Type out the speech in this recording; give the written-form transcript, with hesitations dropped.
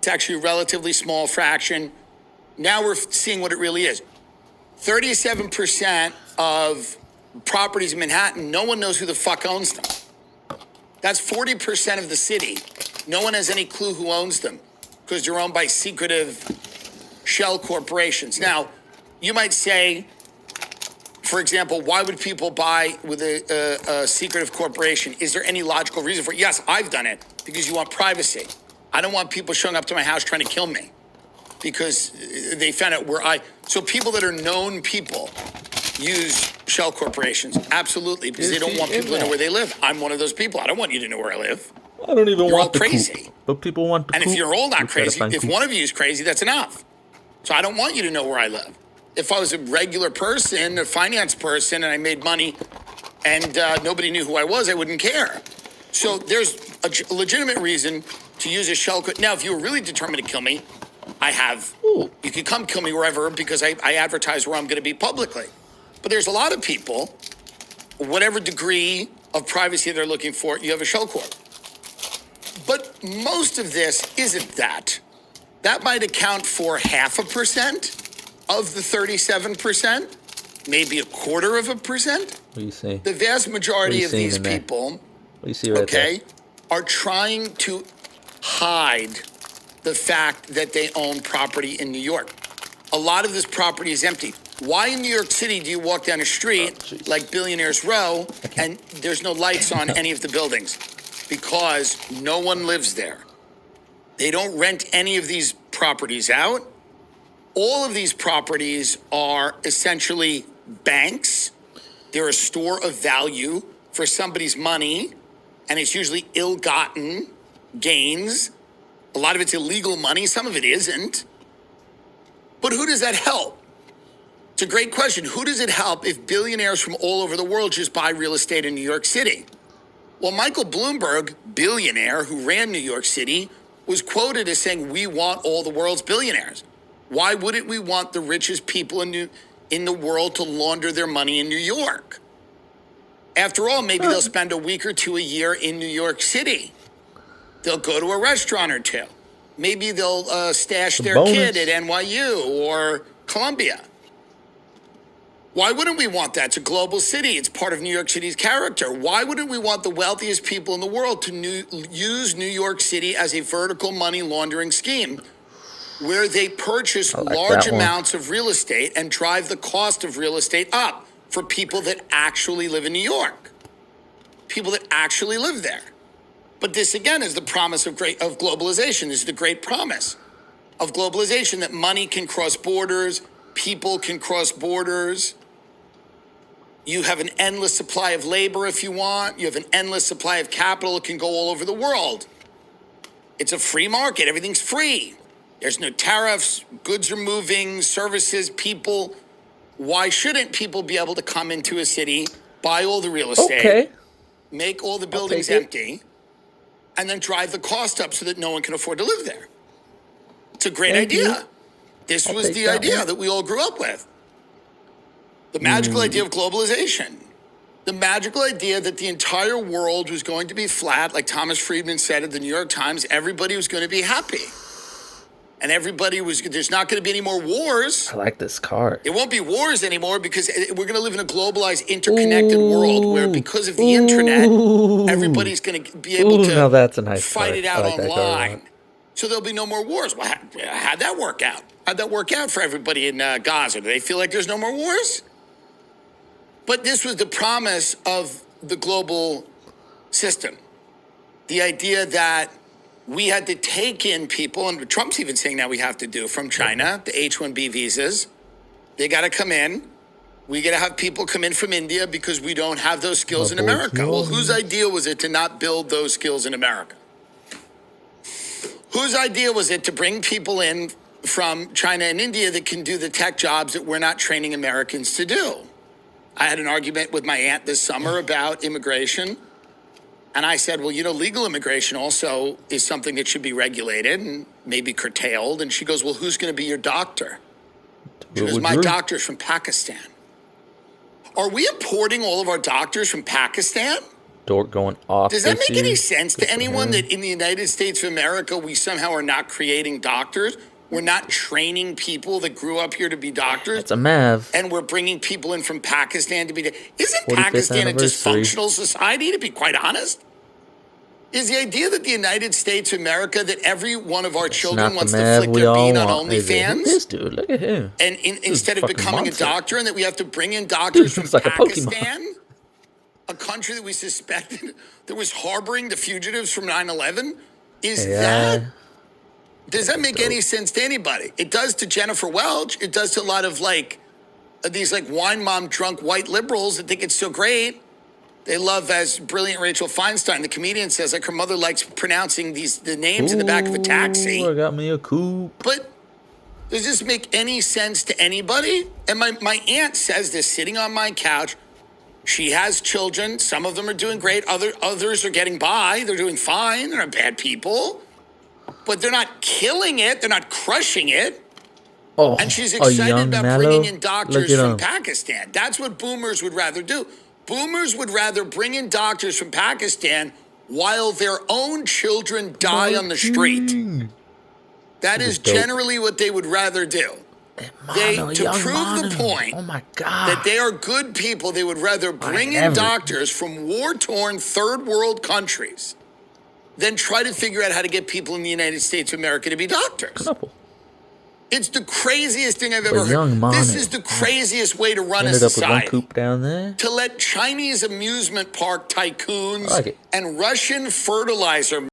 It's actually a relatively small fraction. Now we're seeing what it really is. 37% of properties in Manhattan, no one knows who the fuck owns them. That's 40% of the city. No one has any clue who owns them because they're owned by secretive shell corporations. Now, you might say, for example, why would people buy with a secretive corporation? Is there any logical reason for it? Yes, I've done it because you want privacy. I don't want people showing up to my house trying to kill me because they found out where so people that are known people use shell corporations. Absolutely, because they don't want people to know where they live. I'm one of those people. I don't want you to know where I live. I don't even You're want all the crazy. Coop, but people want the And coop. if you're all not crazy, if coop. one of you is crazy, that's enough. So I don't want you to know where I live. If I was a regular person, a finance person, and I made money and nobody knew who I was, I wouldn't care. So there's a legitimate reason to use a shell code. Now, if you were really determined to kill me, I have. You can come kill me wherever because I advertise where I'm going to be publicly. But there's a lot of people, whatever degree of privacy they're looking for, you have a shell code. But most of this isn't that. That might account for 0.5% of the 37%, maybe 0.25%. What do you see? The vast majority of these people, what do you see right there? are trying to hide the fact that they own property in New York. A lot of this property is empty. Why in New York City do you walk down a street like Billionaires Row and there's no lights on any of the buildings? Because no one lives there. They don't rent any of these properties out. All of these properties are essentially banks. They're a store of value for somebody's money, and it's usually ill-gotten gains. A lot of it's illegal money. Some of it isn't. But who does that help? It's a great question. Who does it help if billionaires from all over the world just buy real estate in New York City? Well, Michael Bloomberg, billionaire who ran New York City, was quoted as saying, "We want all the world's billionaires." Why wouldn't we want the richest people in the world to launder their money in New York? After all, maybe they'll spend a week or two a year in New York City. They'll go to a restaurant or two. Maybe they'll stash their kid at NYU or Columbia. Why wouldn't we want that? It's a global city. It's part of New York City's character. Why wouldn't we want the wealthiest people in the world to use New York City as a vertical money laundering scheme where they purchase large amounts of real estate and drive the cost of real estate up for people that actually live in New York, people that actually live there? But this, again, is the promise of globalization. This is the great promise of globalization, that money can cross borders, people can cross borders. You have an endless supply of labor if you want. You have an endless supply of capital. It can go all over the world. It's a free market. Everything's free. There's no tariffs. Goods are moving, services, people. Why shouldn't people be able to come into a city, buy all the real estate, make all the buildings empty, and then drive the cost up so that no one can afford to live there? It's a great idea. This was the idea that we all grew up with. The magical idea of globalization. The magical idea that the entire world was going to be flat, like Thomas Friedman said at the New York Times, everybody was going to be happy. And there's not going to be any more wars. I like this car. It won't be wars anymore because we're going to live in a globalized, interconnected world where because of the internet, everybody's going to be able to fight it out online. So there'll be no more wars. Well, how'd that work out? How'd that work out for everybody in Gaza? Do they feel like there's no more wars? But this was the promise of the global system. The idea that we had to take in people, and Trump's even saying now we have to do, from China, the H-1B visas. They got to come in. We got to have people come in from India because we don't have those skills in America. Well, whose idea was it to not build those skills in America? Whose idea was it to bring people in from China and India that can do the tech jobs that we're not training Americans to do? I had an argument with my aunt this summer about immigration. And I said, well, legal immigration also is something that should be regulated and maybe curtailed. And she goes, well, who's going to be your doctor? She goes, my doctor's from Pakistan. Are we importing all of our doctors from Pakistan? dork going off. Does that this make any year. sense Good to for anyone him. that in the United States of America, we somehow are not creating doctors? We're not training people that grew up here to be doctors? It's a Mav. And we're bringing people in from Pakistan to be... Isn't 45th Pakistan a anniversary. dysfunctional society, to be quite honest? Is the idea that the United States of America, that every one of our children Not wants the to Mav flick we their all bean on want. Is it? OnlyFans? This dude, look at him. And instead of fucking becoming monster. a doctor, and that we have to bring in doctors from Looks like a Pokemon. Pakistan, a country that we suspected that was harboring the fugitives from 9/11? Does that make any sense to anybody? It does to Jennifer Welch. It does to a lot of these wine mom drunk white liberals that think it's so great. They love, as brilliant Rachel Feinstein, the comedian, says, her mother likes pronouncing the names in the back of a taxi. I got me a coupe. But does this make any sense to anybody? And my aunt says this sitting on my couch. She has children. Some of them are doing great. Others are getting by. They're doing fine. They're not bad people. But they're not killing it. They're not crushing it. Oh, And she's excited about Mellow. bringing in doctors Look at from him. Pakistan. That's what boomers would rather do. Boomers would rather bring in doctors from Pakistan while their own children die on the street. That is generally what they would rather do. To prove the point that they are good people, they would rather bring in doctors from war-torn third world countries than try to figure out how to get people in the United States of America to be doctors. It's the craziest thing I've ever heard. This is the craziest way to run a Ended up with one society. coupe down there. To let Chinese amusement park tycoons I like it. and Russian fertilizer